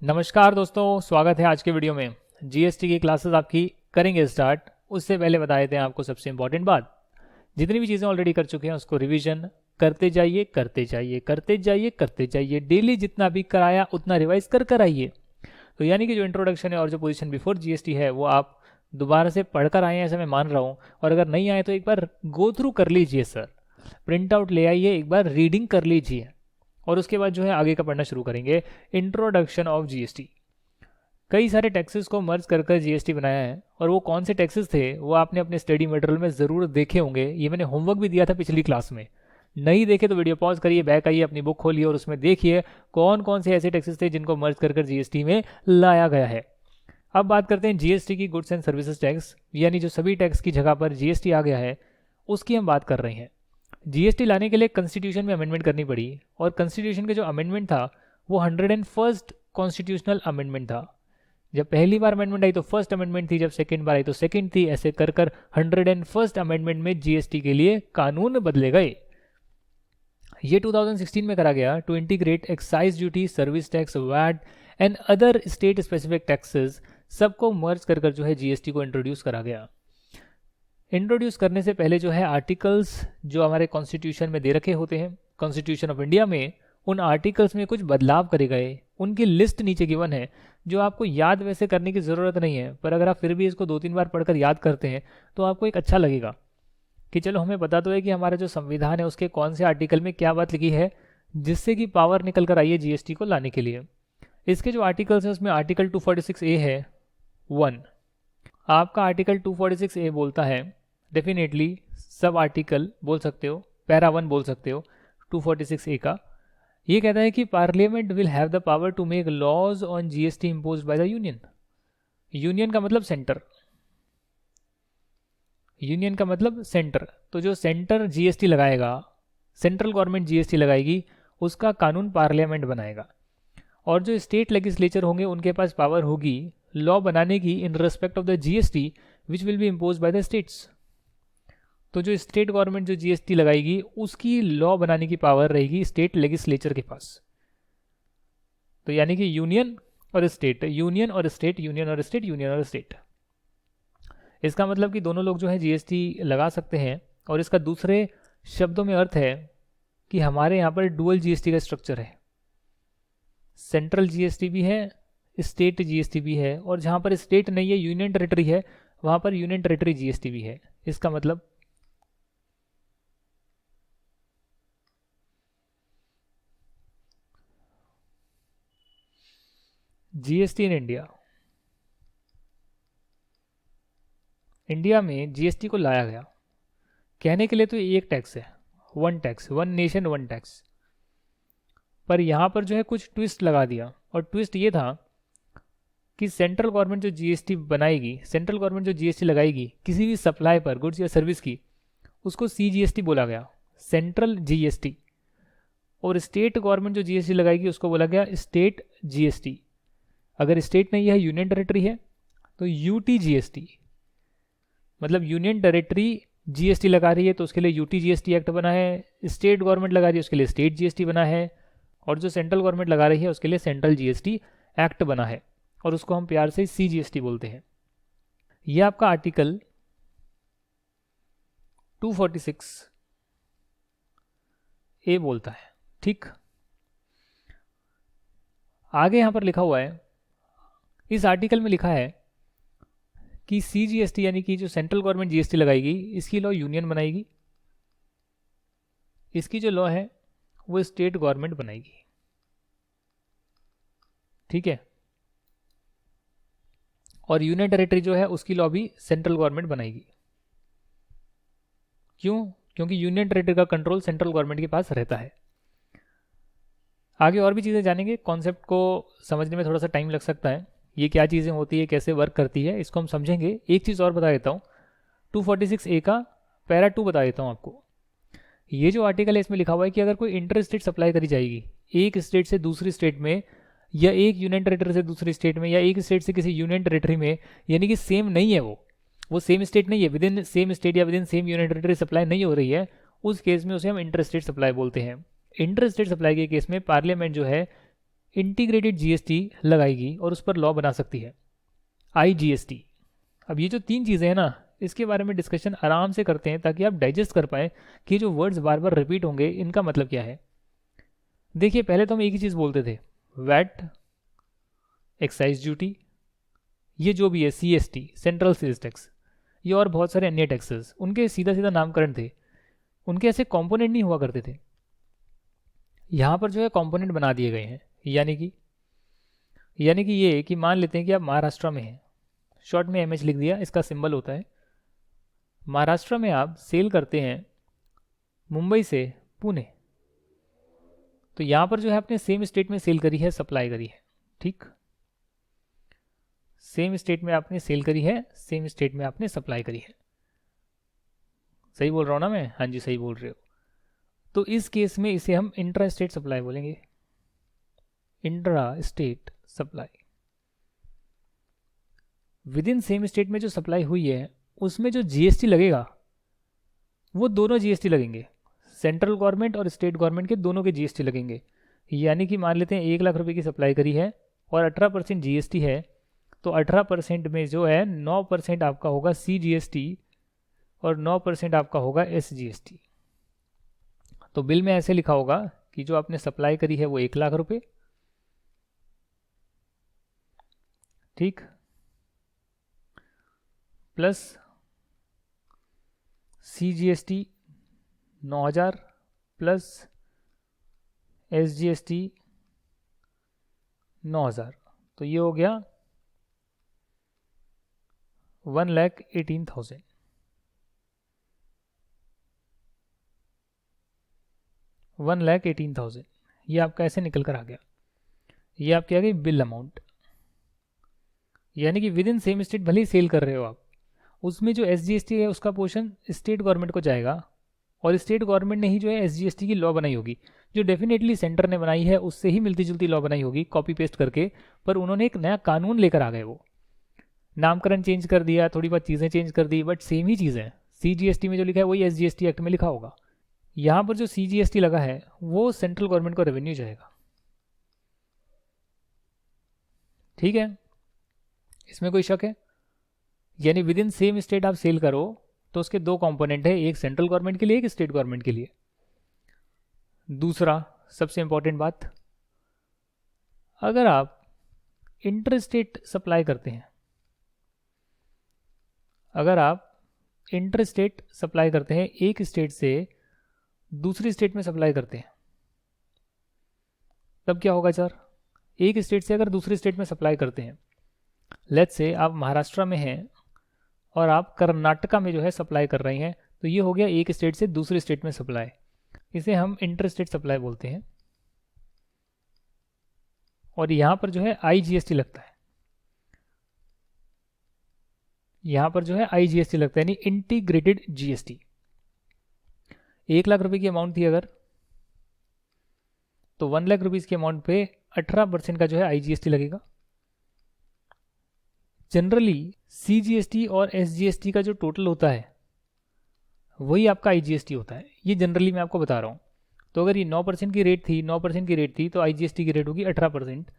नमस्कार दोस्तों, स्वागत है आज के वीडियो में। जीएसटी की क्लासेस आपकी करेंगे स्टार्ट। उससे पहले बता देते हैं आपको सबसे इंपॉर्टेंट बात। जितनी भी चीज़ें ऑलरेडी कर चुके हैं उसको रिवीजन करते जाइए करते जाइए करते जाइए करते जाइए। डेली जितना भी कराया उतना रिवाइज कर आइए। तो यानी कि जो इंट्रोडक्शन है और जो पोजीशन बिफोर जीएसटी है वो आप दोबारा से पढ़कर आए हैं, ऐसा मैं मान रहा हूँ। और अगर नहीं आए तो एक बार गो थ्रू कर लीजिए सर, प्रिंट आउट ले आइए, एक बार रीडिंग कर लीजिए और उसके बाद जो है आगे का पढ़ना शुरू करेंगे। Introduction of GST. कई सारे टैक्सेस को मर्ज कर जीएसटी बनाया है और वो कौन से टैक्सेस थे वो आपने अपने स्टडी मटेरियल में ज़रूर देखे होंगे। ये मैंने होमवर्क भी दिया था पिछली क्लास में। नहीं देखे तो वीडियो पॉज करिए, बैक आइए, अपनी बुक खोलिए और उसमें देखिए कौन कौन से ऐसे टैक्सेस थे जिनको मर्ज कर जीएसटी में लाया गया है। अब बात करते हैं जीएसटी की, गुड्स एंड सर्विसेज टैक्स, यानी जो सभी टैक्स की जगह पर जीएसटी आ गया है उसकी हम बात कर रहे हैं। जीएसटी लाने के लिए कॉन्स्टिट्यूशन में अमेंडमेंट करनी पड़ी और कॉन्स्टिट्यूशन के जो अमेंडमेंट था वो 101st कॉन्स्टिट्यूशनल अमेंडमेंट था। जब पहली बार अमेंडमेंट आई तो फर्स्ट अमेंडमेंट थी, जब सेकेंड बार आई तो सेकेंड थी। ऐसे कर 101st अमेंडमेंट में जीएसटी के लिए कानून बदले गए। ये 2016 में करा गया to integrate excise duty, service tax, VAT and other state specific taxes, सबको मर्ज कर जो है जीएसटी को इंट्रोड्यूस करा गया। इंट्रोड्यूस करने से पहले जो है आर्टिकल्स जो हमारे कॉन्स्टिट्यूशन में दे रखे होते हैं, कॉन्स्टिट्यूशन ऑफ इंडिया में, उन आर्टिकल्स में कुछ बदलाव करे गए। उनकी लिस्ट नीचे गिवन है जो आपको याद वैसे करने की ज़रूरत नहीं है, पर अगर आप फिर भी इसको 2-3 बार पढ़कर याद करते हैं तो आपको एक अच्छा लगेगा कि चलो हमें पता तो है कि हमारा जो संविधान है उसके कौन से आर्टिकल में क्या बात लिखी है, जिससे कि पावर निकल कर आई है जीएसटी को लाने के लिए। इसके जो आर्टिकल्स हैं उसमें आर्टिकल 246A है 1। आपका आर्टिकल 246A बोलता है, डेफिनेटली सब आर्टिकल बोल सकते हो, पैरा 1 बोल सकते हो 246A का। ये कहता है कि parliament will have the power to make laws on GST imposed by the union. Union का मतलब सेंटर, यूनियन का मतलब सेंटर। तो जो सेंटर जीएसटी लगाएगा, सेंट्रल गवर्नमेंट जीएसटी लगाएगी, उसका कानून पार्लियामेंट बनाएगा। और जो स्टेट लेजिस्लेचर होंगे उनके पास पावर होगी लॉ बनाने की in respect of the GST which will be imposed by the states. तो जो स्टेट गवर्नमेंट जो जीएसटी लगाएगी उसकी लॉ बनाने की पावर रहेगी स्टेट लेजिस्लेचर के पास। तो यानी कि यूनियन और स्टेट, यूनियन और स्टेट, यूनियन और स्टेट, यूनियन और स्टेट। इसका मतलब कि दोनों लोग जो है जीएसटी लगा सकते हैं। और इसका दूसरे शब्दों में अर्थ है कि हमारे यहाँ पर डुअल जीएसटी का स्ट्रक्चर है। सेंट्रल जीएसटी भी है, स्टेट जीएसटी भी है, और जहाँ पर स्टेट नहीं है, यूनियन टेरिटरी है, वहाँ पर यूनियन टेरिटरी जीएसटी भी है। इसका मतलब जीएसटी इन इंडिया, इंडिया में जीएसटी को लाया गया। कहने के लिए तो ये एक टैक्स है, one tax, one nation one tax. पर यहाँ पर जो है कुछ ट्विस्ट लगा दिया, और ट्विस्ट ये था कि सेंट्रल गवर्नमेंट जो जीएसटी बनाएगी, सेंट्रल गवर्नमेंट जो जीएसटी लगाएगी किसी भी सप्लाई पर, गुड्स या सर्विस की, उसको सीजीएसटी बोला गया, सेंट्रल जीएसटी। और स्टेट गवर्नमेंट जो जीएसटी लगाएगी उसको बोला गया स्टेट जीएसटी। अगर स्टेट नहीं है, यूनियन टेरिटरी है, तो यूटी जीएसटी। मतलब यूनियन टेरिटरी जीएसटी लगा रही है तो उसके लिए यूटी जीएसटी एक्ट बना है, स्टेट गवर्नमेंट लगा रही है उसके लिए स्टेट जीएसटी बना है, और जो सेंट्रल गवर्नमेंट लगा रही है उसके लिए सेंट्रल जीएसटी एक्ट बना है, और उसको हम प्यार से सीजीएसटी बोलते हैं। यह आपका आर्टिकल 246A बोलता है। ठीक, आगे यहां पर लिखा हुआ है, इस आर्टिकल में लिखा है कि सीजीएसटी यानी कि जो सेंट्रल गवर्नमेंट जीएसटी लगाएगी इसकी लॉ यूनियन बनाएगी, इसकी जो लॉ है वो स्टेट गवर्नमेंट बनाएगी। ठीक है, और यूनियन टेरिटरी जो है उसकी लॉ भी सेंट्रल गवर्नमेंट बनाएगी। क्यों? क्योंकि यूनियन टेरिटरी का कंट्रोल सेंट्रल गवर्नमेंट के पास रहता है। आगे और भी चीज़ें जानेंगे, कॉन्सेप्ट को समझने में थोड़ा सा टाइम लग सकता है, ये क्या चीज़ें होती है, कैसे वर्क करती है, इसको हम समझेंगे। एक चीज़ और बता देता हूँ, 246A का पैरा 2 बता देता हूँ आपको। ये जो आर्टिकल है इसमें लिखा हुआ है कि अगर कोई इंटर स्टेट सप्लाई करी जाएगी, एक स्टेट से दूसरी स्टेट में, या एक यूनियन टेरिटरी से दूसरी स्टेट में, या एक स्टेट से किसी यूनियन टेरिटरी में, यानी कि सेम नहीं है, वो सेम स्टेट नहीं है, विद इन सेम स्टेट या with in same union territory supply नहीं हो रही है, उस केस में उसे हम इंटर स्टेट सप्लाई बोलते हैं। इंटर स्टेट सप्लाई के केस में पार्लियामेंट जो है इंटीग्रेटेड जीएसटी लगाएगी और उस पर लॉ बना सकती है, आईजीएसटी। अब ये जो 3 चीज़ें हैं ना, इसके बारे में डिस्कशन आराम से करते हैं ताकि आप डाइजेस्ट कर पाएँ कि जो वर्ड्स बार बार रिपीट होंगे इनका मतलब क्या है। देखिए, पहले तो हम एक ही चीज़ बोलते थे, वैट, एक्साइज ड्यूटी, ये जो भी है सीएसटी, सेंट्रल सेल्स टैक्स, ये और बहुत सारे अन्य टैक्सेस, उनके सीधा सीधा नामकरण थे, उनके ऐसे कंपोनेंट नहीं हुआ करते थे। यहाँ पर जो है कंपोनेंट बना दिए गए हैं, यानी कि ये कि मान लेते हैं कि आप महाराष्ट्र में हैं, शॉर्ट में एमएच लिख दिया, इसका सिंबल होता है। महाराष्ट्र में आप सेल करते हैं मुंबई से पुणे, तो यहाँ पर जो है आपने सेम स्टेट में सेल करी है, सप्लाई करी है, ठीक। सेम स्टेट में आपने सेल करी है, सेम स्टेट में आपने सप्लाई करी है। सही बोल रहा हूँ ना मैं? हाँ जी, सही बोल रहे हो। तो इस केस में इसे हम इंट्रा स्टेट सप्लाई बोलेंगे, intra state supply. With in same state में जो सप्लाई हुई है उसमें जो जीएसटी लगेगा वो दोनों जीएसटी लगेंगे, सेंट्रल गवर्नमेंट और स्टेट गवर्नमेंट के दोनों के जीएसटी लगेंगे। यानी कि मान लेते हैं 1 लाख रुपए की सप्लाई करी है और 18% जीएसटी है, तो 18% में जो है 9% आपका होगा सीजीएसटी और 9% आपका होगा एसजीएसटी। तो बिल में ऐसे लिखा होगा कि जो आपने सप्लाई करी है वो 1 लाख रुपए, ठीक, प्लस सीजीएसटी 9,000 प्लस एसजीएसटी 9,000, तो ये हो गया 1,18,000। 1,18,000 ये आपका ऐसे निकल कर आ गया। ये आपकी आ गई बिल अमाउंट। यानी कि विद इन सेम स्टेट भले ही सेल कर रहे हो आप, उसमें जो एसजीएसटी है उसका पोर्शन स्टेट गवर्नमेंट को जाएगा, और स्टेट गवर्नमेंट ने ही जो है एसजीएसटी की लॉ बनाई होगी, जो डेफिनेटली सेंटर ने बनाई है उससे ही मिलती जुलती लॉ बनाई होगी, कॉपी पेस्ट करके, पर उन्होंने एक नया कानून लेकर आ गए। वो नामकरण चेंज कर दिया, थोड़ी बहुत चीज़ें चेंज कर दी, बट सेम ही चीज़ है। सीजीएसटी में जो लिखा है वही एसजीएसटी एक्ट में लिखा होगा। यहाँ पर जो सीजीएसटी लगा है वो सेंट्रल गवर्नमेंट को रेवेन्यू जाएगा, ठीक है, इसमें कोई शक है? यानी विद इन सेम स्टेट आप सेल करो तो उसके 2 कंपोनेंट है, एक सेंट्रल गवर्नमेंट के लिए, एक स्टेट गवर्नमेंट के लिए। दूसरा सबसे इंपॉर्टेंट बात, अगर आप इंटर स्टेट सप्लाई करते हैं, अगर आप इंटर स्टेट सप्लाई करते हैं, एक स्टेट से दूसरी स्टेट में सप्लाई करते हैं, तब क्या होगा सर? एक स्टेट से अगर दूसरी स्टेट में सप्लाई करते हैं, लेट्स से आप महाराष्ट्र में हैं और आप कर्नाटका में जो है सप्लाई कर रहे हैं, तो ये हो गया एक स्टेट से दूसरी स्टेट में सप्लाई, इसे हम इंटर स्टेट सप्लाई बोलते हैं। और यहाँ पर जो है आईजीएसटी लगता है, यहाँ पर जो है आईजीएसटी लगता है, यानी इंटीग्रेटेड जीएसटी। 1 लाख रुपए की अमाउंट थी अगर, तो 1 लाख रुपीज़ की अमाउंट पे 18% का जो है आईजीएसटी लगेगा। जनरली सीजीएसटी और एसजीएसटी का जो टोटल होता है वही आपका आईजीएसटी होता है, ये जनरली मैं आपको बता रहा हूँ। तो अगर ये 9% की रेट थी, 9% की रेट थी, तो आईजीएसटी की रेट होगी 18%,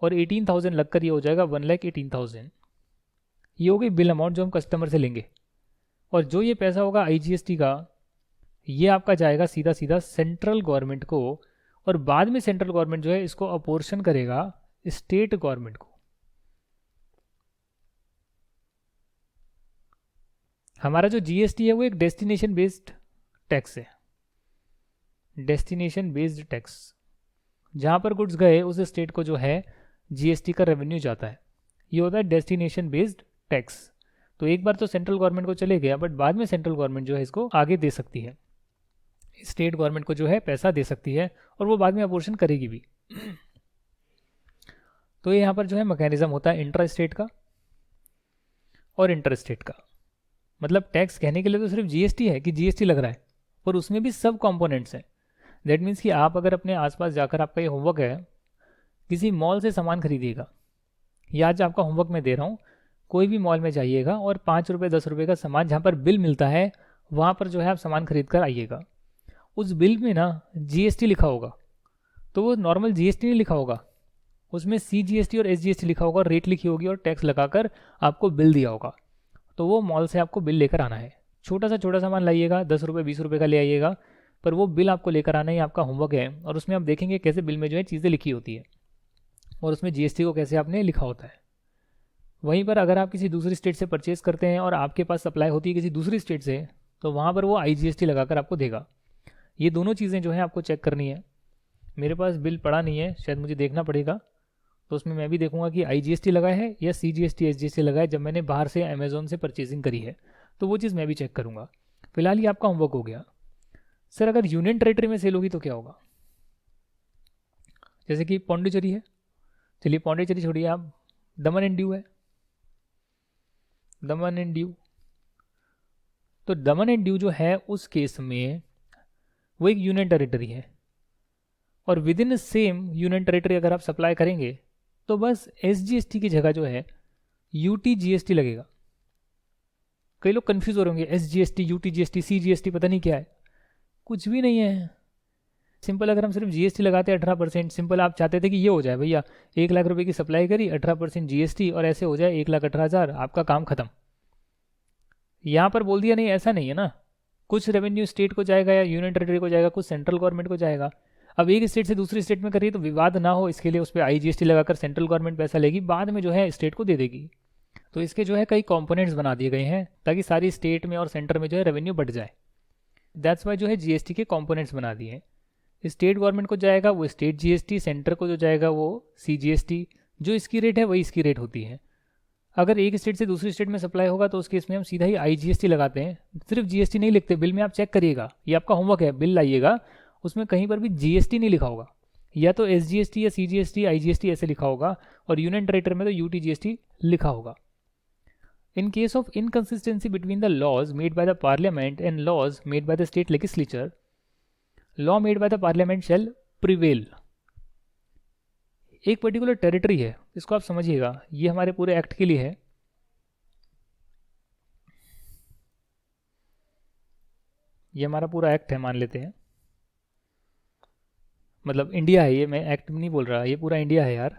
और 18,000 लगकर ये हो जाएगा 1,18,000। ये हो गई बिल अमाउंट जो हम कस्टमर से लेंगे, और जो ये पैसा होगा आईजीएसटी का, ये आपका जाएगा सीधा सीधा सेंट्रल गवर्नमेंट को, और बाद में सेंट्रल गवर्नमेंट जो है इसको अपोर्शन करेगा स्टेट गवर्नमेंट को। हमारा जो जीएसटी है वो एक डेस्टिनेशन बेस्ड टैक्स है, डेस्टिनेशन बेस्ड टैक्स। जहाँ पर गुड्स गए उस स्टेट को जो है जीएसटी का रेवेन्यू जाता है, ये होता है डेस्टिनेशन बेस्ड टैक्स। तो एक बार तो सेंट्रल गवर्नमेंट को चले गया, बट बाद में सेंट्रल गवर्नमेंट जो है इसको आगे दे सकती है, स्टेट गवर्नमेंट को जो है पैसा दे सकती है, और वो बाद में अपोर्शन करेगी भी। तो यहाँ पर जो है मैकेनिज्म होता है इंट्रा स्टेट का और इंटर स्टेट का। मतलब टैक्स कहने के लिए तो सिर्फ जीएसटी है कि जीएसटी लग रहा है, पर उसमें भी सब कंपोनेंट्स हैं। दैट मीन्स कि आप अगर अपने आसपास जाकर, आपका ये होमवर्क है, किसी मॉल से सामान खरीदिएगा, या आज आपका होमवर्क मैं दे रहा हूँ, कोई भी मॉल में जाइएगा और 5 रुपये 10 रुपये का सामान जहाँ पर बिल मिलता है वहाँ पर जो है आप सामान खरीद कर आइएगा। उस बिल में ना जीएसटी लिखा होगा, तो वो नॉर्मल जीएसटी नहीं लिखा होगा, उसमें CGST और SGST लिखा होगा, रेट लिखी होगी और टैक्स लगाकर आपको बिल दिया होगा। तो वो मॉल से आपको बिल लेकर आना है। छोटा सा सामान लाइएगा, 10 रुपये 20 रुपये का ले आइएगा, पर वो बिल आपको लेकर आना ही आपका होमवर्क है। और उसमें आप देखेंगे कैसे बिल में जो है चीज़ें लिखी होती है और उसमें GST को कैसे आपने लिखा होता है। वहीं पर अगर आप किसी दूसरी स्टेट से परचेज़ करते हैं और आपके पास सप्लाई होती है किसी दूसरी स्टेट से, तो वहाँ पर वो IGST लगाकर आपको देगा। ये दोनों चीज़ें जो है आपको चेक करनी है। मेरे पास बिल पड़ा नहीं है, शायद मुझे देखना पड़ेगा, तो उसमें मैं भी देखूंगा कि IGST लगा है या CGST SGST लगा है जब मैंने बाहर से अमेज़ोन से परचेजिंग करी है, तो वो चीज़ मैं भी चेक करूंगा। फिलहाल ये आपका होमवर्क हो गया। सर अगर यूनियन टेरेटरी में सेल होगी तो क्या होगा? जैसे कि पौंडीचेरी है, चलिए पौंडीचेरी छोड़िए, आप दमन एंड दीव है, दमन एंड दीव, तो दमन एंड दीव जो है उस केस में वो एक यूनियन टेरेटरी है और with in same union territory अगर आप सप्लाई करेंगे तो बस SGST की जगह जो है UTGST लगेगा। कई लोग कंफ्यूज हो रहे होंगे, SGST UTGST CGST पता नहीं क्या है। कुछ भी नहीं है, सिंपल अगर हम सिर्फ GST लगाते हैं 18%, सिंपल आप चाहते थे कि ये हो जाए भैया 1 लाख रुपए की सप्लाई करी, 18% GST और ऐसे हो जाए 1,18,000, आपका काम खत्म। यहाँ पर बोल दिया नहीं, ऐसा नहीं है ना, कुछ रेवेन्यू स्टेट को जाएगा या यूनियन टेरेटरी को जाएगा, कुछ सेंट्रल गवर्नमेंट को जाएगा। अब एक स्टेट से दूसरी स्टेट में करिए तो विवाद ना हो, इसके लिए उस पर IGST लगाकर सेंट्रल गवर्नमेंट पैसा लेगी, बाद में जो है स्टेट को दे देगी। तो इसके जो है कई कंपोनेंट्स बना दिए गए हैं ताकि सारी स्टेट में और सेंटर में जो है रेवेन्यू बढ़ जाए। दैट्स वाई जो है GST के कंपोनेंट्स बना दिए हैं। स्टेट गवर्नमेंट को जाएगा वो स्टेट GST, सेंटर को जो जाएगा वो CGST, जो इसकी रेट है वही इसकी रेट होती है। अगर एक स्टेट से दूसरी स्टेट में सप्लाई होगा तो उस केस में हम सीधा ही IGST लगाते हैं, सिर्फ GST नहीं लिखते। बिल में आप चेक करिएगा, ये आपका होमवर्क है, बिल लाइएगा, उसमें कहीं पर भी GST नहीं लिखा होगा, या तो SGST या CGST IGST ऐसे लिखा होगा, और यूनियन टेरेटरी में तो UTGST लिखा होगा। In case of inconsistency between the laws made by the parliament and laws made by the state legislature, law made by the parliament shall prevail। एक पर्टिकुलर टेरिटरी है, इसको आप समझिएगा, ये हमारे पूरे एक्ट के लिए है। ये हमारा पूरा एक्ट है मान लेते हैं, मतलब इंडिया है ये, मैं एक्ट नहीं बोल रहा, ये पूरा इंडिया है यार।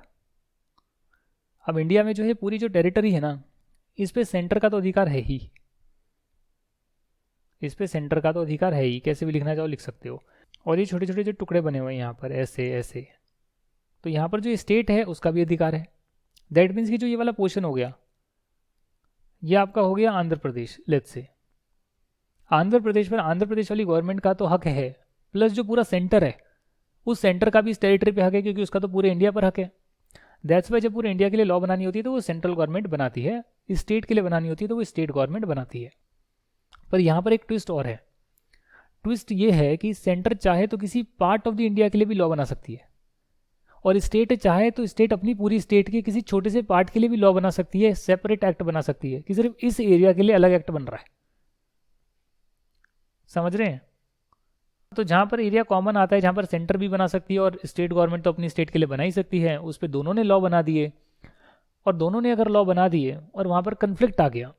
अब इंडिया में जो है पूरी जो टेरिटरी है ना, इस पे सेंटर का तो अधिकार है ही, इस पे सेंटर का तो अधिकार है ही, कैसे भी लिखना चाहो लिख सकते हो। और ये छोटे छोटे जो टुकड़े बने हुए हैं यहाँ पर ऐसे ऐसे, तो यहाँ पर जो स्टेट है उसका भी अधिकार है। दैट मीन्स कि जो ये वाला पोर्शन हो गया, ये आपका हो गया आंध्र प्रदेश। लेट्स से आंध्र प्रदेश पर आंध्र प्रदेश वाली गवर्नमेंट का तो हक है, प्लस जो पूरा सेंटर है उस सेंटर का भी इस टेरिटरी पे हक है, क्योंकि उसका तो पूरे इंडिया पर हक है। दैट्स वाई जब पूरे इंडिया के लिए लॉ बनानी होती है तो वो सेंट्रल गवर्नमेंट बनाती है, स्टेट के लिए बनानी होती है तो वो स्टेट गवर्नमेंट बनाती है। पर यहाँ पर एक ट्विस्ट और है। ट्विस्ट ये है कि सेंटर चाहे तो किसी पार्ट ऑफ द इंडिया के लिए भी लॉ बना सकती है, और स्टेट चाहे तो स्टेट अपनी पूरी स्टेट के किसी छोटे से पार्ट के लिए भी लॉ बना सकती है, सेपरेट एक्ट बना सकती है कि सिर्फ इस एरिया के लिए अलग एक्ट बन रहा है। समझ रहे हैं? तो जहाँ पर एरिया कॉमन आता है, जहाँ पर सेंटर भी बना सकती है और स्टेट गवर्नमेंट तो अपनी स्टेट के लिए बना ही सकती है, उस पर दोनों ने लॉ बना दिए। और दोनों ने अगर लॉ बना दिए और वहाँ पर कन्फ्लिक्ट आ गया,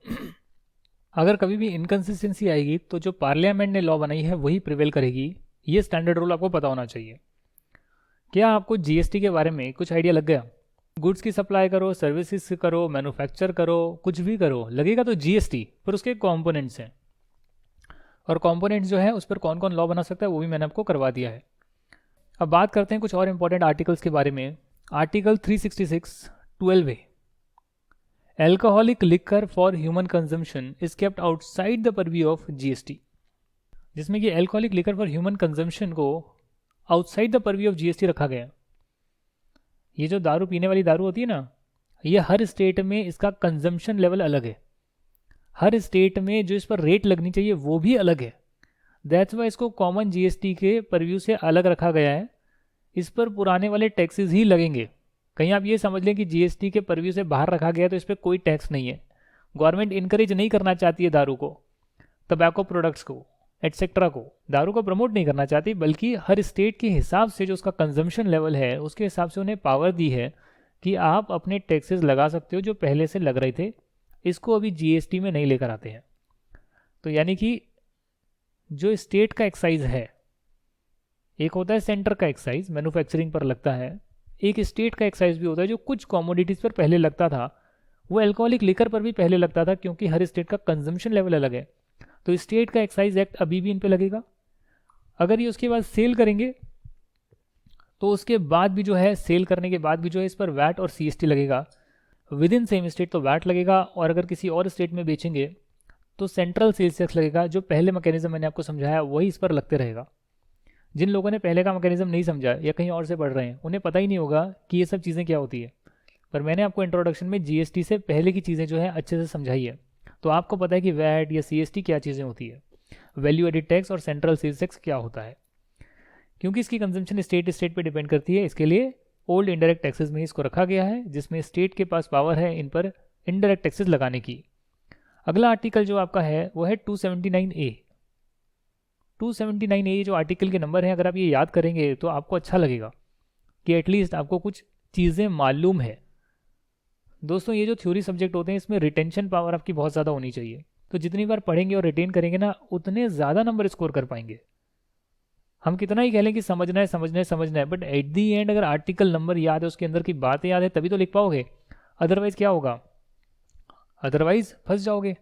अगर कभी भी इनकन्सिस्टेंसी आएगी तो जो पार्लियामेंट ने लॉ बनाई है वही प्रिवेल करेगी। ये स्टैंडर्ड रूल आपको पता होना चाहिए। क्या आपको GST के बारे में कुछ आइडिया लग गया? गुड्स की सप्लाई करो, सर्विसेज करो, मैन्युफैक्चर करो, कुछ भी करो, लगेगा तो GST, पर उसके कॉम्पोनेंट्स हैं, और कॉम्पोनेंट्स जो है उस पर कौन कौन लॉ बना सकता है वो भी मैंने आपको करवा दिया है। अब बात करते हैं कुछ और इंपॉर्टेंट आर्टिकल्स के बारे में। Article 366(12)(a), alcoholic liquor for human consumption is kept outside the purview of GST, जिसमें कि alcoholic liquor for human consumption को outside the purview of GST रखा गया। ये जो दारू पीने वाली दारू होती है ना, ये हर स्टेट में इसका कंजम्पशन लेवल अलग है, हर स्टेट में जो इस पर रेट लगनी चाहिए वो भी अलग है। दैट्स वाई इसको कॉमन GST के परव्यू से अलग रखा गया है। इस पर पुराने वाले टैक्सेस ही लगेंगे। कहीं आप ये समझ लें कि GST के परव्यू से बाहर रखा गया तो इस पर कोई टैक्स नहीं है। गवर्नमेंट इनकरेज नहीं करना चाहती है दारू को, टबैको प्रोडक्ट्स को, एटसेट्रा को, दारू को प्रमोट नहीं करना चाहती, बल्कि हर स्टेट के हिसाब से जो उसका कंजम्पशन लेवल है उसके हिसाब से उन्हें पावर दी है कि आप अपने टैक्सेस लगा सकते हो जो पहले से लग रहे थे, इसको अभी GST में नहीं लेकर आते हैं। तो यानी कि जो स्टेट का एक्साइज है, एक होता है सेंटर का एक्साइज मैन्युफैक्चरिंग पर लगता है, एक स्टेट का एक्साइज भी होता है जो कुछ कॉमोडिटीज़ पर पहले लगता था, वो अल्कोहलिक लिकर पर भी पहले लगता था, क्योंकि हर स्टेट का कंजम्पशन लेवल अलग है। तो स्टेट का एक्साइज एक्ट अभी भी इन पे लगेगा। अगर ये उसके बाद सेल करेंगे तो उसके बाद भी जो है, सेल करने के बाद भी जो है इस पर वैट और सीएसटी लगेगा। विद इन सेम स्टेट तो वैट लगेगा, और अगर किसी और स्टेट में बेचेंगे तो सेंट्रल सेल्स टैक्स लगेगा। जो पहले मैकेनिज्म मैंने आपको समझाया वही इस पर लगते रहेगा। जिन लोगों ने पहले का मैकेनिज्म नहीं समझा या कहीं और से पढ़ रहे हैं, उन्हें पता ही नहीं होगा कि ये सब चीज़ें क्या होती है। पर मैंने आपको इंट्रोडक्शन में जीएसटी से पहले की चीज़ें जो है अच्छे से समझाई है, तो आपको पता है कि वैट या सीएसटी क्या चीज़ें होती है, वैल्यू एडिड टैक्स और सेंट्रल सेल्स टैक्स क्या होता है। क्योंकि इसकी कंजम्पशन स्टेट पे डिपेंड करती है, इसके लिए ओल्ड इनडायरेक्ट टैक्सेस में इसको रखा गया है, जिसमें स्टेट के पास पावर है इन पर इनडायरेक्ट टैक्सेस लगाने की। अगला आर्टिकल जो आपका है वो है 279A। 279A जो आर्टिकल के नंबर है, अगर आप ये याद करेंगे तो आपको अच्छा लगेगा कि एटलीस्ट आपको कुछ चीज़ें मालूम है। दोस्तों, ये जो थ्योरी सब्जेक्ट होते हैं इसमें रिटेंशन पावर आपकी बहुत ज़्यादा होनी चाहिए। तो जितनी बार पढ़ेंगे और रिटेन करेंगे ना, उतने ज़्यादा नंबर स्कोर कर पाएंगे। हम कितना ही कह लें कि समझना है समझना है समझना है, बट एट दी एंड अगर आर्टिकल नंबर याद है, उसके अंदर की बातें याद है, तभी तो लिख पाओगे। अदरवाइज क्या होगा? अदरवाइज फंस जाओगे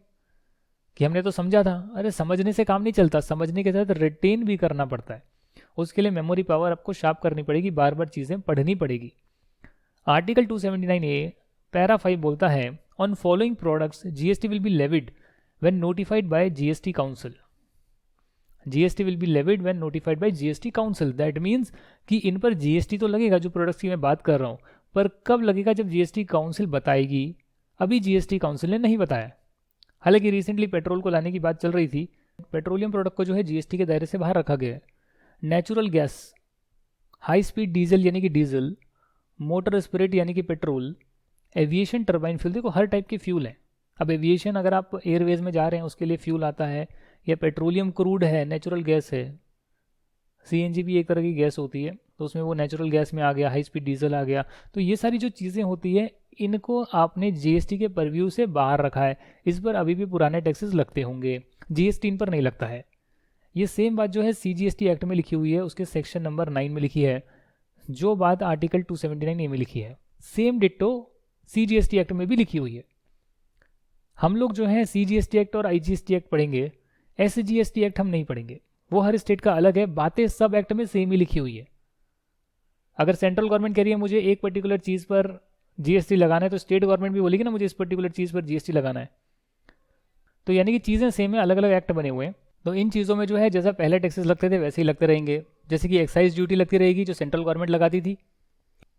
कि हमने तो समझा था। अरे समझने से काम नहीं चलता, समझने के साथ रिटेन भी करना पड़ता है। उसके लिए मेमोरी पावर आपको शार्प करनी पड़ेगी, बार बार चीज़ें पढ़नी पड़ेगी। आर्टिकल 279A पैरा 5 बोलता है, on following products GST will be levied when notified by GST council. GST will be levied when notified by GST council. That means कि इन पर जीएसटी तो लगेगा, जो प्रोडक्ट्स की मैं बात कर रहा हूँ, पर कब लगेगा? जब जीएसटी काउंसिल बताएगी। अभी जीएसटी काउंसिल ने नहीं बताया। हालांकि रिसेंटली पेट्रोल को लाने की बात चल रही थी। पेट्रोलियम प्रोडक्ट को जो है जीएसटी के दायरे से बाहर रखा गया है। Natural gas, high speed diesel यानी कि डीजल, मोटर स्पिरिट यानी कि पेट्रोल, एविएशन टर्बाइन फ्यूल, देखो हर टाइप के फ्यूल हैं। अब एविएशन अगर आप एयरवेज में जा रहे हैं उसके लिए फ्यूल आता है, या पेट्रोलियम क्रूड है, नेचुरल गैस है, सीएनजी भी एक तरह की गैस होती है, तो उसमें वो नेचुरल गैस में आ गया, हाई स्पीड डीजल आ गया। तो ये सारी जो चीज़ें होती है, इनको आपने जीएसटी के परव्यू से बाहर रखा है। इस पर अभी भी पुराने टैक्सेस लगते होंगे, जीएसटी इन पर नहीं लगता है। ये सेम बात जो है सीजीएसटी एक्ट में लिखी हुई है, उसके सेक्शन नंबर 9 में लिखी है। जो बात आर्टिकल 279A में लिखी है, सेम डिट्टो सीजीएसटी एक्ट में भी लिखी हुई है। हम लोग जो है सीजीएसटी एक्ट और आईजीएसटी एक्ट पढ़ेंगे, एसजीएसटी एक्ट हम नहीं पढ़ेंगे, वो हर स्टेट का अलग है। बातें सब एक्ट में सेम ही लिखी हुई है। अगर सेंट्रल गवर्नमेंट कह रही है मुझे एक पर्टिकुलर चीज़ पर जीएसटी लगाना है, तो स्टेट गवर्नमेंट भी बोलेगी ना मुझे इस पर्टिकुलर चीज़ पर जीएसटी लगाना है। तो यानी कि चीज़ें सेम है, अलग अलग एक्ट बने हुए हैं। तो इन चीज़ों में जो है जैसा पहले टैक्सेस लगते थे वैसे ही लगते रहेंगे। जैसे कि एक्साइज ड्यूटी लगती रहेगी जो सेंट्रल गवर्नमेंट लगाती थी,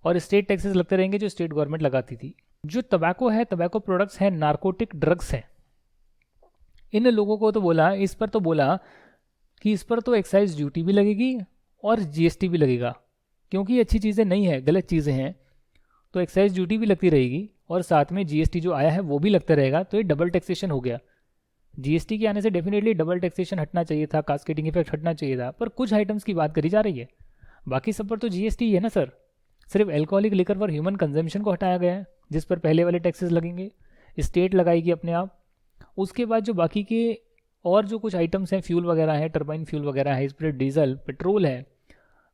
और स्टेट टैक्सेस लगते रहेंगे जो स्टेट गवर्नमेंट लगाती थी। जो टबैको है, टबैको प्रोडक्ट्स हैं, नार्कोटिक ड्रग्स हैं, इन लोगों को तो बोला, इस पर तो बोला कि इस पर तो एक्साइज ड्यूटी भी लगेगी और जीएसटी भी लगेगा, क्योंकि ये अच्छी चीज़ें नहीं है, गलत चीज़ें हैं। तो एक्साइज ड्यूटी भी लगती रहेगी और साथ में जीएसटी जो आया है वो भी लगता रहेगा। तो ये डबल टैक्सेशन हो गया। जीएसटी के आने से डेफिनेटली डबल टैक्सेशन हटना चाहिए था, कास्केडिंग इफेक्ट हटना चाहिए था, पर कुछ आइटम्स की बात करी जा रही है, बाकी सब पर तो जीएसटी है ना सर। सिर्फ alcoholic liquor for human consumption को हटाया गया है, जिस पर पहले वाले टैक्सेस लगेंगे, स्टेट लगाएगी अपने आप। उसके बाद जो बाकी के और जो कुछ आइटम्स हैं, फ्यूल वगैरह है, टर्बाइन फ्यूल वगैरह है, स्प्रिट डीजल, पेट्रोल है,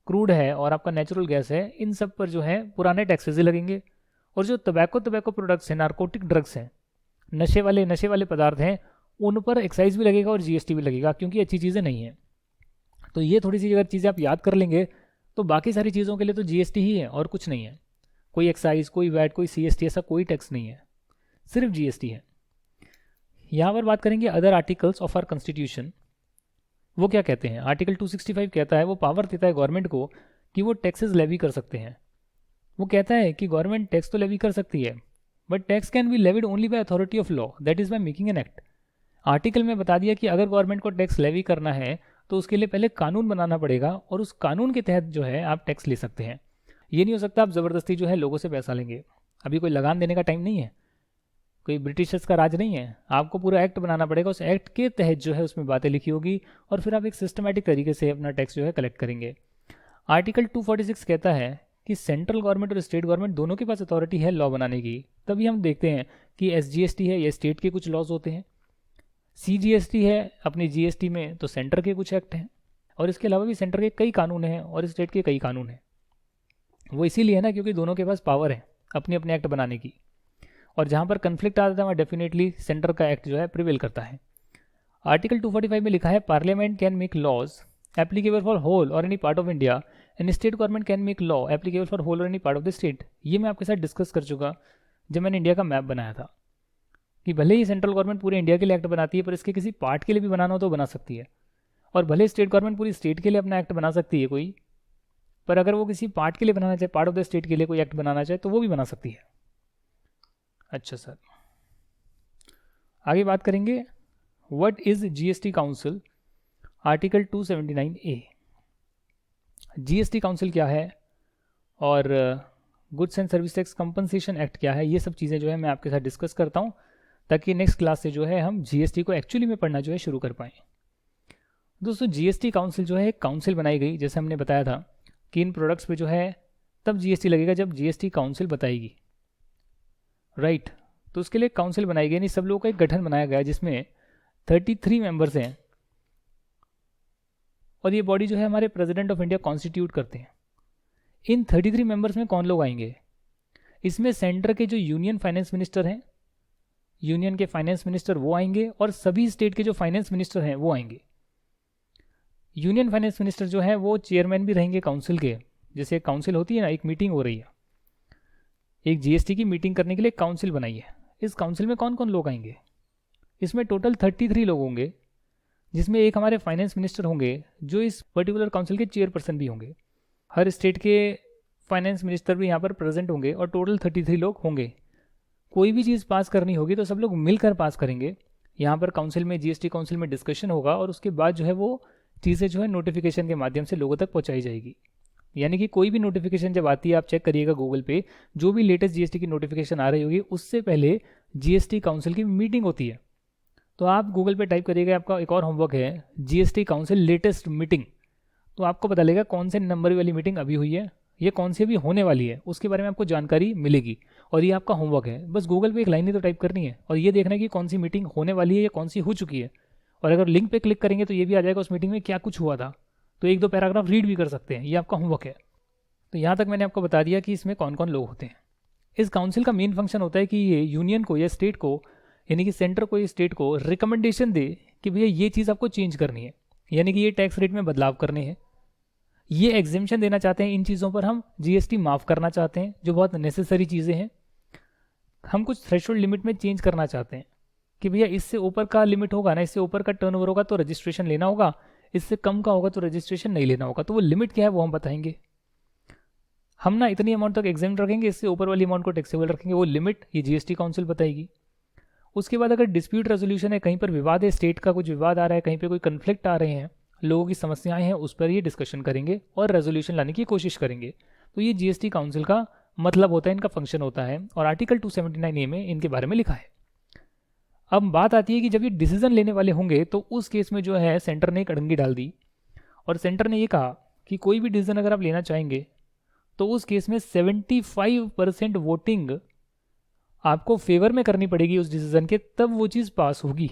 क्रूड है और आपका नेचुरल गैस है, इन सब पर जो है पुराने टैक्सेस ही लगेंगे। और जो टबैको प्रोडक्ट्स हैं, नार्कोटिक ड्रग्स हैं, नशे वाले पदार्थ हैं, उन पर एक्साइज भी लगेगा और जीएसटी भी लगेगा, क्योंकि अच्छी चीज़ें नहीं हैं। तो ये थोड़ी सी अगर चीज़ें आप याद कर लेंगे तो बाकी सारी चीज़ों के लिए तो जीएसटी ही है और कुछ नहीं है। कोई एक्साइज, कोई वैट, कोई सीएसटी, ऐसा कोई टैक्स नहीं है, सिर्फ जीएसटी है। यहाँ पर बात करेंगे other articles of our constitution. वो क्या कहते हैं? आर्टिकल 265 कहता है, वो पावर देता है गवर्नमेंट को कि वो टैक्सेस लेवी कर सकते हैं। वो कहता है कि गवर्नमेंट टैक्स तो लेवी कर सकती है, but tax can be levied only by authority of law, that is by making an act. Article में बता दिया कि अगर गवर्नमेंट को टैक्स लेवी करना है तो उसके लिए पहले कानून बनाना पड़ेगा, और उस कानून के तहत जो है आप टैक्स ले सकते हैं। ये नहीं हो सकता आप ज़बरदस्ती जो है लोगों से पैसा लेंगे। अभी कोई लगान देने का टाइम नहीं है, कोई ब्रिटिशर्स का राज नहीं है। आपको पूरा एक्ट बनाना पड़ेगा, उस एक्ट के तहत जो है उसमें बातें लिखी होगी, और फिर आप एक सिस्टमैटिक तरीके से अपना टैक्स जो है कलेक्ट करेंगे। आर्टिकल 246 कहता है कि सेंट्रल गवर्नमेंट और स्टेट गवर्नमेंट दोनों के पास अथॉरिटी है लॉ बनाने की। तभी हम देखते हैं कि एसजीएसटी है, ये स्टेट के कुछ लॉज होते हैं, सीजीएसटी है अपनी जीएसटी में, तो सेंटर के कुछ एक्ट हैं, और इसके अलावा भी सेंटर के कई कानून हैं और स्टेट के कई कानून हैं। वो इसीलिए है ना क्योंकि दोनों के पास पावर है अपने अपने एक्ट बनाने की, और जहाँ पर कन्फ्लिक्ट आता है वहाँ डेफिनेटली सेंटर का एक्ट जो है प्रिवेल करता है। आर्टिकल 245 में लिखा है parliament can make laws applicable for whole or any part of India and state government can make law applicable for whole or any part of the state. ये मैं आपके साथ डिस्कस कर चुका जब मैंने इंडिया का मैप बनाया था कि भले ही सेंट्रल गवर्नमेंट पूरे इंडिया के लिए एक्ट बनाती है पर इसके किसी पार्ट के लिए भी बनाना हो तो बना सकती है, और भले स्टेट गवर्नमेंट पूरी स्टेट के लिए अपना एक्ट बना सकती है कोई, पर अगर वो किसी पार्ट के लिए बनाना चाहे, पार्ट ऑफ द स्टेट के लिए कोई एक्ट बनाना चाहे तो वो भी बना सकती है। अच्छा सर, आगे बात करेंगे what is GST council. Article 279A, GST council क्या है और goods and service tax compensation act क्या है, ये सब चीज़ें जो है मैं आपके साथ डिस्कस करता हूँ ताकि नेक्स्ट क्लास से जो है हम जीएसटी को एक्चुअली में पढ़ना जो है शुरू कर पाएँ। दोस्तों जीएसटी काउंसिल जो है एक काउंसिल बनाई गई, जैसे हमने बताया था कि इन प्रोडक्ट्स पे जो है तब जीएसटी लगेगा जब जीएसटी काउंसिल बताएगी, राइट। तो उसके लिए काउंसिल बनाई गई, नहीं सब लोगों का एक गठन बनाया गया जिसमें 33 मेंबर्स हैं, और ये बॉडी जो है हमारे प्रेसिडेंट ऑफ इंडिया कॉन्स्टिट्यूट करते हैं। इन 33 मेंबर्स में कौन लोग आएंगे, इसमें सेंटर के जो यूनियन फाइनेंस मिनिस्टर हैं, यूनियन के फाइनेंस मिनिस्टर वो आएंगे, और सभी स्टेट के जो फाइनेंस मिनिस्टर हैं वो आएंगे। यूनियन फाइनेंस मिनिस्टर जो है वो चेयरमैन भी रहेंगे काउंसिल के। जैसे काउंसिल होती है ना, एक मीटिंग हो रही है, एक जीएसटी की मीटिंग करने के लिए काउंसिल बनाई है। इस काउंसिल में कौन कौन लोग आएंगे, इसमें टोटल 33 लोग होंगे, जिसमें एक हमारे फाइनेंस मिनिस्टर होंगे जो इस पर्टिकुलर काउंसिल के चेयरपर्सन भी होंगे। हर स्टेट के फाइनेंस मिनिस्टर भी यहाँ पर प्रेजेंट होंगे और टोटल 33 लोग होंगे। कोई भी चीज़ पास करनी होगी तो सब लोग मिलकर पास करेंगे। यहाँ पर काउंसिल में, जीएसटी काउंसिल में डिस्कशन होगा और उसके बाद जो है वो चीज़ें जो है नोटिफिकेशन के माध्यम से लोगों तक पहुँचाई जाएगी। यानी कि कोई भी नोटिफिकेशन जब आती है, आप चेक करिएगा गूगल पे, जो भी लेटेस्ट जीएसटी की नोटिफिकेशन आ रही होगी उससे पहले जीएसटी काउंसिल की मीटिंग होती है। तो आप गूगल पे टाइप करिएगा, आपका एक और होमवर्क है जीएसटी काउंसिल लेटेस्ट मीटिंग, तो आपको पता लगेगा कौन से नंबर वाली मीटिंग अभी हुई है, ये कौन सी अभी होने वाली है, उसके बारे में आपको जानकारी मिलेगी। और ये आपका होमवर्क है, बस गूगल पे एक लाइन ही तो टाइप करनी है और ये देखना है कि कौन सी मीटिंग होने वाली है या कौन सी हो चुकी है। और अगर लिंक पे क्लिक करेंगे तो ये भी आ जाएगा उस मीटिंग में क्या कुछ हुआ था, तो एक दो पैराग्राफ रीड भी कर सकते हैं। ये आपका होमवर्क है। तो यहाँ तक मैंने आपको बता दिया कि इसमें कौन कौन लोग होते हैं। इस काउंसिल का मेन फंक्शन होता है कि ये यूनियन को या स्टेट को, यानी कि सेंटर को या स्टेट को रिकमेंडेशन दे कि भैया ये चीज़ आपको चेंज करनी है, यानी कि ये टैक्स रेट में बदलाव करने हैं, ये एग्जेम्पशन देना चाहते हैं, इन चीज़ों पर हम जीएसटी माफ़ करना चाहते हैं जो बहुत नेसेसरी चीज़ें हैं, हम कुछ थ्रेशोल्ड लिमिट में चेंज करना चाहते हैं कि भैया इससे ऊपर का लिमिट होगा ना, इससे ऊपर का टर्नओवर होगा तो रजिस्ट्रेशन लेना होगा, इससे कम का होगा तो रजिस्ट्रेशन नहीं लेना होगा। तो वो लिमिट क्या है वो हम बताएंगे। हम ना इतनी अमाउंट तक एग्जाम रखेंगे, इससे ऊपर वाली अमाउंट को टैक्सेबल रखेंगे, वो लिमिट ये जीएसटी काउंसिल बताएगी। उसके बाद अगर डिस्प्यूट रेजोल्यूशन है, कहीं पर विवाद है, स्टेट का कुछ विवाद आ रहा है, कहीं पे कोई कन्फ्लिक्ट आ रहे हैं, लोगों की समस्याएं हैं, उस पर ये डिस्कशन करेंगे और रेजोल्यूशन लाने की कोशिश करेंगे। तो ये जीएसटी काउंसिल का मतलब होता है, इनका फंक्शन होता है, और आर्टिकल 279A में इनके बारे में लिखा है। अब बात आती है कि जब ये डिसीजन लेने वाले होंगे तो उस केस में जो है सेंटर ने एक अड़ंगी डाल दी और सेंटर ने ये कहा कि कोई भी डिसीजन अगर आप लेना चाहेंगे तो उस केस में 75% वोटिंग आपको फेवर में करनी पड़ेगी उस डिसीजन के, तब वो चीज़ पास होगी।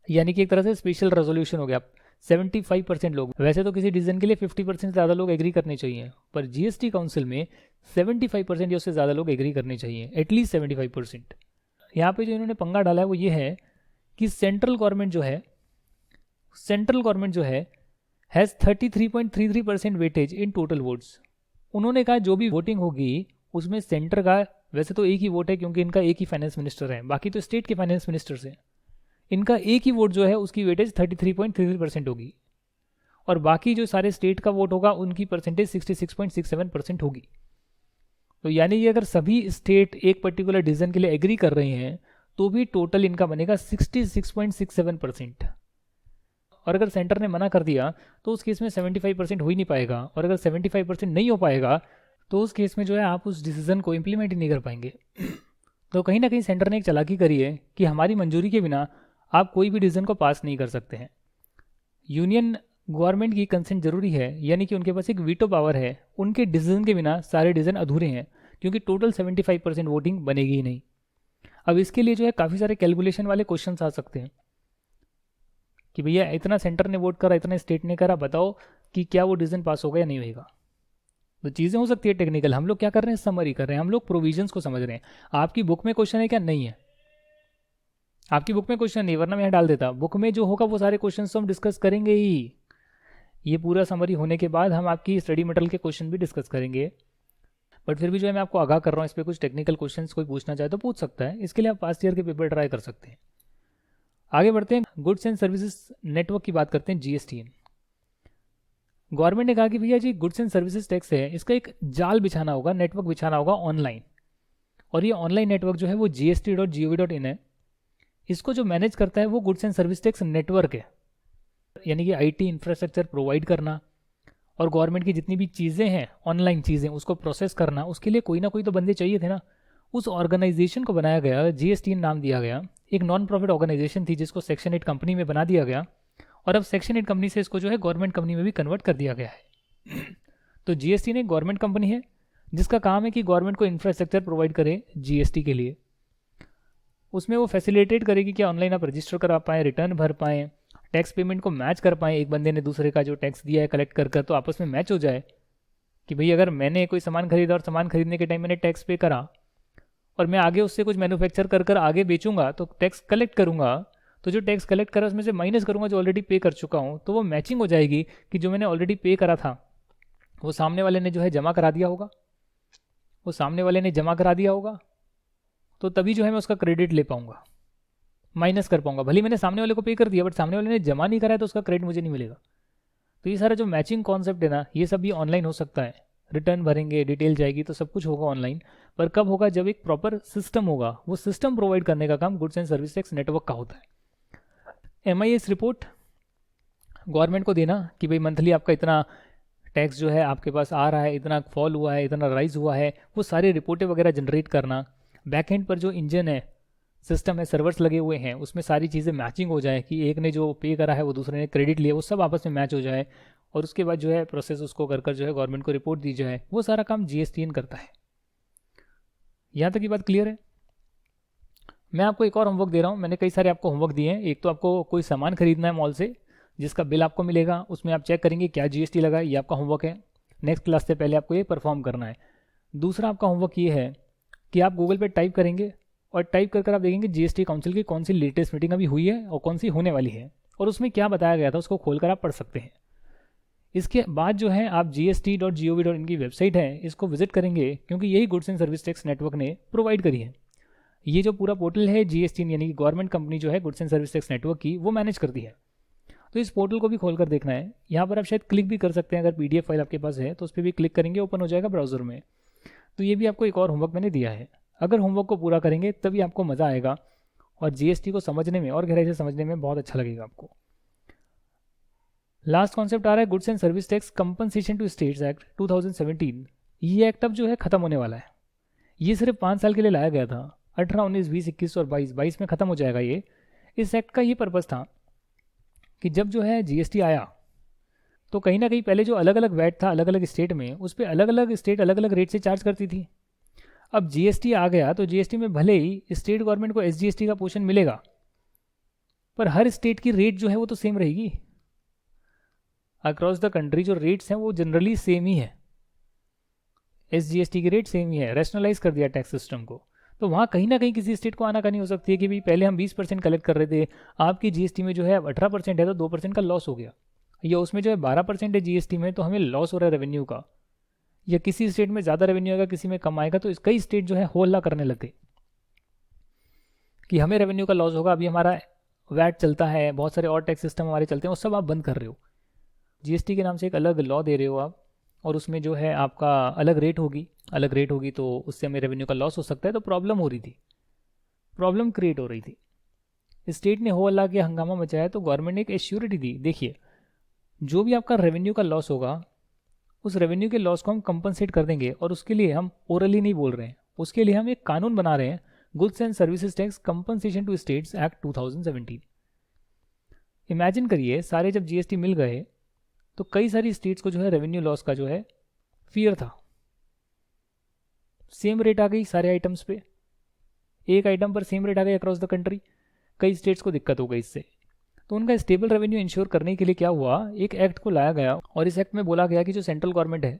यानी कि एक तरह से स्पेशल रेजोल्यूशन हो गया। 75% लोग, वैसे तो किसी डिसीजन के लिए 50% से ज़्यादा लोग एग्री करने चाहिए, पर जीएसटी काउंसिल में 75% या उससे ज़्यादा लोग एग्री करने चाहिए, एटलीस्ट 75%। यहाँ पे जो इन्होंने पंगा डाला है वो ये है कि सेंट्रल गवर्नमेंट जो है has 33.33% weightage in total votes. उन्होंने कहा जो भी वोटिंग होगी उसमें सेंटर का, वैसे तो एक ही वोट है क्योंकि इनका एक ही फाइनेंस मिनिस्टर है, बाकी तो स्टेट के फाइनेंस मिनिस्टर्स हैं, इनका एक ही वोट जो है उसकी वेटेज 33.33% होगी, और बाकी जो सारे स्टेट का वोट होगा उनकी परसेंटेज 66.67% होगी। तो यानी कि अगर सभी स्टेट एक पर्टिकुलर डिसीजन के लिए एग्री कर रहे हैं तो भी टोटल इनका बनेगा 66.67%। और अगर सेंटर ने मना कर दिया तो उस केस में 75% हो ही नहीं पाएगा, और अगर 75% नहीं हो पाएगा तो उस केस में जो है आप उस डिसीजन को इम्प्लीमेंट ही नहीं कर पाएंगे। तो कहीं ना कहीं सेंटर ने एक चालाकी करी है कि हमारी मंजूरी के बिना आप कोई भी डिसीजन को पास नहीं कर सकते हैं। यूनियन गवर्नमेंट की कंसेंट जरूरी है, यानी कि उनके पास एक वीटो पावर है, उनके डिसीजन के बिना सारे डिसीजन अधूरे हैं क्योंकि टोटल 75% वोटिंग बनेगी ही नहीं। अब इसके लिए जो है काफ़ी सारे कैलकुलेशन वाले क्वेश्चन आ सकते हैं कि भैया इतना सेंटर ने वोट करा, इतना स्टेट ने करा, बताओ कि क्या वो डिसीजन पास होगा या नहीं होगा। तो चीज़ें हो सकती है टेक्निकल, हम लोग क्या कर रहे हैं, समरी कर रहे हैं, हम लोग प्रोविजंस को समझ रहे हैं। आपकी बुक में क्वेश्चन है क्या? नहीं है, आपकी बुक में क्वेश्चन नहीं, वरना मैं यहाँ डाल देता। बुक में जो होगा वो सारे क्वेश्चन तो हम डिस्कस करेंगे ही। ये पूरा समरी होने के बाद हम आपकी स्टडी मटेरियल के क्वेश्चन भी डिस्कस करेंगे। बट फिर भी जो है मैं आपको आगाह कर रहा हूँ, इस पर कुछ टेक्निकल क्वेश्चन कोई पूछना चाहे तो पूछ सकता है। इसके लिए आप पास्ट ईयर के पेपर ट्राई कर सकते हैं। आगे बढ़ते हैं, गुड्स एंड सर्विसेज नेटवर्क की बात करते हैं, जीएसटी। गवर्नमेंट ने कहा कि भैया जी गुड्स एंड सर्विसेज टैक्स है, इसका एक जाल बिछाना होगा, नेटवर्क बिछाना होगा ऑनलाइन। और ये ऑनलाइन नेटवर्क जो है वो gst.gov.in है। इसको जो मैनेज करता है वो goods and service tax network है, यानी कि आईटी इंफ्रास्ट्रक्चर प्रोवाइड करना और गवर्नमेंट की जितनी भी चीज़ें हैं, ऑनलाइन चीज़ें, उसको प्रोसेस करना, उसके लिए कोई ना कोई तो बंदे चाहिए थे ना। उस ऑर्गेनाइजेशन को बनाया गया, जीएसटी नाम दिया गया। एक नॉन प्रॉफिट ऑर्गेनाइजेशन थी जिसको सेक्शन 8 कंपनी में बना दिया गया, और अब सेक्शन 8 कंपनी से इसको जो है गवर्नमेंट कंपनी में भी कन्वर्ट कर दिया गया है। तो जीएसटी ने गवर्नमेंट कंपनी है जिसका काम है कि गवर्नमेंट को इंफ्रास्ट्रक्चर प्रोवाइड करे जीएसटी के लिए। उसमें वो फैसिलिटेट करेगी कि ऑनलाइन आप रजिस्टर करा पाएँ, रिटर्न भर पाएँ, टैक्स पेमेंट को मैच कर पाएँ। एक बंदे ने दूसरे का जो टैक्स दिया है कलेक्ट कर तो आपस में मैच हो जाए कि भाई अगर मैंने कोई सामान खरीदा और सामान खरीदने के टाइम मैंने टैक्स पे करा और मैं आगे उससे कुछ मैन्युफैक्चर कर आगे बेचूंगा तो टैक्स कलेक्ट करूंगा, तो जो टैक्स कलेक्ट करा उसमें से माइनस करूंगा जो ऑलरेडी पे कर चुका हूं, तो वो मैचिंग हो जाएगी कि जो मैंने ऑलरेडी पे करा था वो सामने वाले ने जो है जमा करा दिया होगा, वो सामने वाले ने जमा करा दिया होगा, तो तभी जो है मैं उसका क्रेडिट ले पाऊंगा, माइनस कर पाऊंगा। भले मैंने सामने वाले को पे कर दिया बट सामने वाले ने जमा नहीं करा है तो उसका क्रेडिट मुझे नहीं मिलेगा। तो ये सारा जो मैचिंग कॉन्सेप्ट है ना, ये सब भी ऑनलाइन हो सकता है। रिटर्न भरेंगे, डिटेल जाएगी, तो सब कुछ होगा ऑनलाइन। पर कब होगा? जब एक प्रॉपर सिस्टम होगा। वो सिस्टम प्रोवाइड करने का काम goods and service tax network का होता है। MIS रिपोर्ट गवर्नमेंट को देना कि भाई मंथली आपका इतना टैक्स जो है आपके पास आ रहा है, इतना फॉल हुआ है, इतना राइज हुआ है, वो सारी रिपोर्टें वगैरह जनरेट करना। बैक एंड पर जो इंजन है, सिस्टम है, सर्वर्स लगे हुए हैं, उसमें सारी चीज़ें मैचिंग हो जाए कि एक ने जो पे करा है वो दूसरे ने क्रेडिट लिया, वो सब आपस में मैच हो जाए और उसके बाद जो है प्रोसेस उसको कर जो है गवर्नमेंट को रिपोर्ट दी जाए। वो सारा काम GSTN करता है। यहाँ तक की बात क्लियर है? मैं आपको एक और होमवर्क दे रहा हूँ। मैंने कई सारे आपको होमवर्क दिए हैं। एक तो आपको कोई सामान खरीदना है मॉल से, जिसका बिल आपको मिलेगा, उसमें आप चेक करेंगे क्या GST लगा है, ये आपका होमवर्क है। नेक्स्ट क्लास से पहले आपको ये परफॉर्म करना है। दूसरा आपका होमवर्क ये है कि आप गूगल पे टाइप करेंगे और टाइप कर आप देखेंगे GST काउंसिल की कौन सी लेटेस्ट मीटिंग अभी हुई है और कौन सी होने वाली है, और उसमें क्या बताया गया था उसको खोलकर आप पढ़ सकते हैं। इसके बाद जो है आप gst.gov.in की वेबसाइट है, इसको विजिट करेंगे, क्योंकि यही goods and service tax network ने प्रोवाइड करी है। ये जो पूरा पोर्टल है GST यानी कि गवर्नमेंट कंपनी जो है goods and service tax network की, वो मैनेज करती है। तो इस पोर्टल को भी खोलकर देखना है। यहाँ पर आप शायद क्लिक भी कर सकते हैं, अगर PDF फाइल आपके पास है तो उस पर भी क्लिक करेंगे, ओपन हो जाएगा ब्राउजर में। तो ये भी आपको एक और होमवर्क मैंने दिया है। अगर होमवर्क को पूरा करेंगे तभी आपको मज़ा आएगा और GST को समझने में और गहराई से समझने में बहुत अच्छा लगेगा आपको। लास्ट कॉन्सेप्ट आ रहा है goods and service tax compensation to states act 2017। ये एक्ट अब जो है ख़त्म होने वाला है। ये सिर्फ 5 साल के लिए लाया गया था, 18, 19, 20, 21 और 22 में ख़त्म हो जाएगा ये। इस एक्ट का ये पर्पज़ था कि जब जो है GST आया तो कहीं ना कहीं पहले जो अलग अलग वैट था अलग अलग स्टेट में, उस पर अलग अलग स्टेट अलग अलग रेट से चार्ज करती थी। अब GST आ गया तो GST में भले ही स्टेट गवर्नमेंट को SGST का पोर्शन मिलेगा, पर हर स्टेट की रेट जो है वो तो सेम रहेगी। अक्रॉस द कंट्री जो रेट्स हैं वो जनरली सेम ही है, SGST की रेट सेम ही है। रैशनलाइज कर दिया टैक्स सिस्टम को, तो वहाँ कहीं ना कहीं किसी स्टेट को आनाकानी हो सकती है कि भाई पहले हम 20% कलेक्ट कर रहे थे, आपकी GST में जो है 18% है तो 2% का लॉस हो गया, या उसमें जो है 12% है GST में तो हमें लॉस हो रहा है रेवेन्यू का, या किसी स्टेट में ज़्यादा रेवेन्यू आएगा किसी में कम आएगा। तो कई स्टेट जो है हो हल्ला करने लगे कि हमें रेवेन्यू का लॉस होगा, अभी हमारा वैट चलता है, बहुत सारे और टैक्स सिस्टम हमारे चलते हैं, वो सब आप बंद कर रहे हो। GST के नाम से एक अलग लॉ दे रहे हो आप, और उसमें जो है आपका अलग रेट होगी तो उससे हमें रेवेन्यू का लॉस हो सकता है। तो प्रॉब्लम हो रही थी, प्रॉब्लम क्रिएट हो रही थी। स्टेट ने हो अल्लाह के हंगामा मचाया तो गवर्नमेंट ने एक एश्योरिटी दी, देखिए जो भी आपका रेवेन्यू का लॉस होगा उस रेवेन्यू के लॉस को हम कंपनसेट कर देंगे, और उसके लिए हम ओरली नहीं बोल रहे हैं, उसके लिए हम एक कानून बना रहे हैं, goods and services tax compensation to states act 2017। Imagine करिए सारे जब GST मिल गए तो कई सारी स्टेट्स को जो है रेवेन्यू लॉस का जो है फियर था। सेम रेट आ गई सारे आइटम्स पे, एक आइटम पर सेम रेट आ गई अक्रॉस द कंट्री, कई स्टेट्स को दिक्कत हो गई इससे। तो उनका स्टेबल रेवेन्यू इंश्योर करने के लिए क्या हुआ, एक एक्ट को लाया गया, और इस एक्ट में बोला गया कि जो सेंट्रल गवर्नमेंट है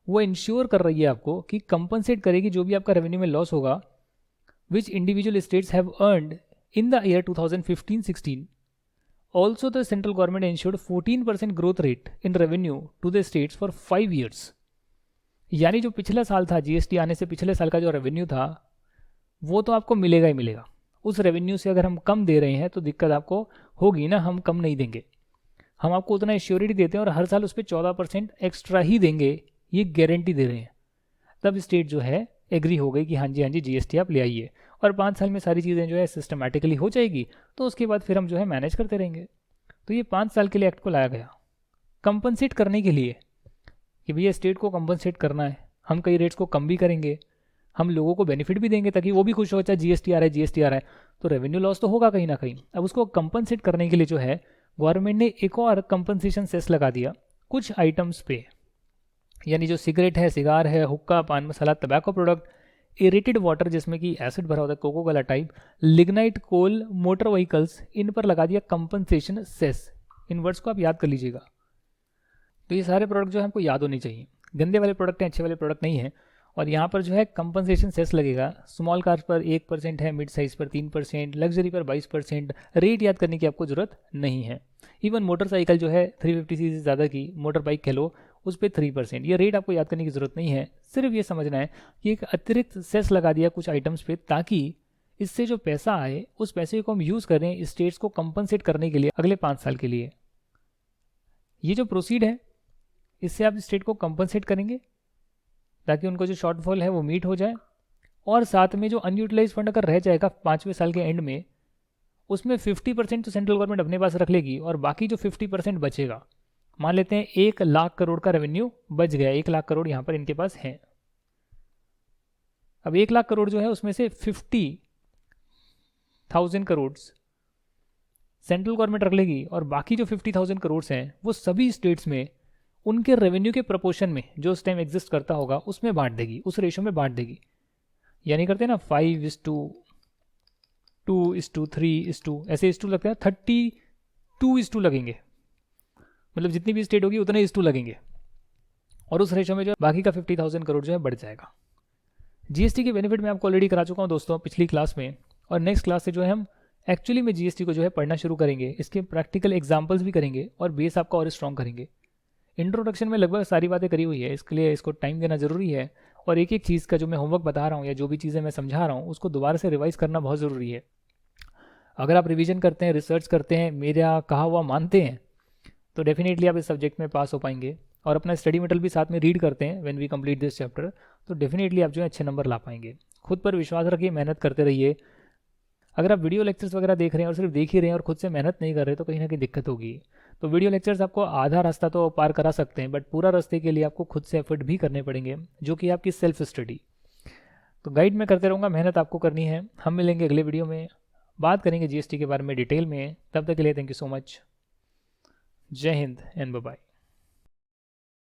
वो इंश्योर कर रही है आपको कि कंपनसेट करेगी जो भी आपका रेवेन्यू में लॉस होगा which individual states have earned in the year 2015-16. Also, the central government ensured 14% growth rate in revenue to the states for 5 years. यानी जो पिछला साल था, जीएसटी आने से पिछले साल का जो रेवेन्यू था वो तो आपको मिलेगा ही मिलेगा। उस रेवेन्यू से अगर हम कम दे रहे हैं तो दिक्कत आपको होगी ना, हम कम नहीं देंगे। हम आपको उतना एश्योरिटी देते हैं और हर साल उस पर 14% एक्स्ट्रा ही देंगे, ये गारंटी दे रहे हैं। तब स्टेट जो है एग्री हो गई कि हाँ जी जीएसटी आप ले आइए, और 5 साल में सारी चीज़ें जो है सिस्टमेटिकली हो जाएगी, तो उसके बाद फिर हम जो है मैनेज करते रहेंगे। तो ये 5 साल के लिए एक्ट को लाया गया कंपनसेट करने के लिए कि भैया स्टेट को कंपनसेट करना है, हम कई रेट्स को कम भी करेंगे, हम लोगों को बेनिफिट भी देंगे ताकि वो भी खुश हो, अच्छा जीएसटी आ रहा है तो रेवेन्यू लॉस तो होगा कहीं ना कहीं। अब उसको कंपनसेट करने के लिए जो है गवर्नमेंट ने एक और कंपनसेशन सेस लगा दिया कुछ आइटम्स पे, यानी जो सिगरेट है, सिगार है, हुक्का, पान मसाला, टबैको प्रोडक्ट, एरेटेड वाटर जिसमें कि एसिड भरा होता है, कोको कोला टाइप, लिग्नाइट, कोल, मोटर व्हीकल्स, इन पर लगा दिया कंपनसेशन सेस। इन वर्ड्स को आप याद कर लीजिएगा। तो ये सारे प्रोडक्ट जो है आपको याद होने चाहिए, गंदे वाले प्रोडक्ट हैं, अच्छे वाले प्रोडक्ट नहीं है। और यहाँ पर जो है कंपनसेशन सेस लगेगा। स्मॉल कार्स पर 1% है, मिड साइज पर 3%, लग्जरी पर 22%। रेट याद करने की आपको ज़रूरत नहीं है। इवन मोटरसाइकिल जो है 350 सीसी से ज़्यादा की मोटर बाइक कह लो, उस पर 3%। ये रेट आपको याद करने की ज़रूरत नहीं है, सिर्फ ये समझना है कि एक अतिरिक्त सेस लगा दिया कुछ आइटम्स पे, ताकि इससे जो पैसा आए उस पैसे को हम यूज़ करें स्टेट्स को कंपनसेट करने के लिए अगले 5 साल के लिए। ये जो प्रोसीड है इससे आप स्टेट को कंपनसेट करेंगे ताकि उनको जो शॉर्टफॉल है वो मीट हो जाए, और साथ में जो अनयूटिलाइज फंड अगर रह जाएगा 5वें साल के एंड में, उसमें 50% तो सेंट्रल गवर्नमेंट अपने पास रख लेगी, और बाकी जो 50% बचेगा, मान लेते हैं 1 लाख करोड़ का रेवेन्यू बच गया, 1 लाख करोड़ यहाँ पर इनके पास है। अब 1 लाख करोड़ जो है उसमें से 50,000 करोड़ सेंट्रल गवर्नमेंट रख लेगी, और बाकी जो 50,000 करोड़ हैं वो सभी स्टेट्स में उनके रेवेन्यू के प्रोपोर्शन में जो उस टाइम एग्जिस्ट करता होगा उसमें बांट देगी, उस रेशो में बांट देगी। यानी करते हैं ना 5:2:3:2, ऐसे 2 लगते हैं, 32:2 लगेंगे, मतलब जितनी भी स्टेट होगी उतने 2 लगेंगे, और उस रेशो में जो बाकी का 50,000 करोड़ जो है बढ़ जाएगा। जीएसटी के बेनिफिट मैं आपको ऑलरेडी करा चुका हूँ दोस्तों पिछली क्लास में, और नेक्स्ट क्लास से जो है हम एक्चुअली में जीएसटी को जो है पढ़ना शुरू करेंगे, इसके प्रैक्टिकल एग्जाम्पल्स भी करेंगे और बेस आपका और स्ट्रॉन्ग करेंगे। इंट्रोडक्शन में लगभग सारी बातें करी हुई है, इसके लिए इसको टाइम देना जरूरी है, और एक एक चीज़ का जो मैं होमवर्क बता रहा हूँ या जो भी चीज़ें मैं समझा रहा हूँ उसको दोबारा से रिवाइज करना बहुत ज़रूरी है। अगर आप रिवीजन करते हैं, रिसर्च करते हैं, मेरा कहा हुआ मानते हैं, तो डेफिनेटली आप इस सब्जेक्ट में पास हो पाएंगे, और अपना स्टडी मटेरियल भी साथ में रीड करते हैं when we complete this chapter, तो डेफिनेटली आप जो है अच्छे नंबर ला पाएंगे। खुद पर विश्वास रखिए, मेहनत करते रहिए। अगर आप वीडियो लेक्चर्स वगैरह देख रहे हैं और सिर्फ देख ही रहे हैं और खुद से मेहनत नहीं कर रहे तो कहीं ना कहीं दिक्कत होगी। तो वीडियो लेक्चर्स आपको आधा रास्ता तो पार करा सकते हैं, बट पूरा रास्ते के लिए आपको खुद से एफर्ट भी करने पड़ेंगे, जो कि आपकी सेल्फ स्टडी। तो गाइड मैं करते रहूँगा, मेहनत आपको करनी है। हम मिलेंगे अगले वीडियो में, बात करेंगे जीएसटी के बारे में डिटेल में। तब तक के लिए थैंक यू सो मच। जय हिंद एंड बाय बाय।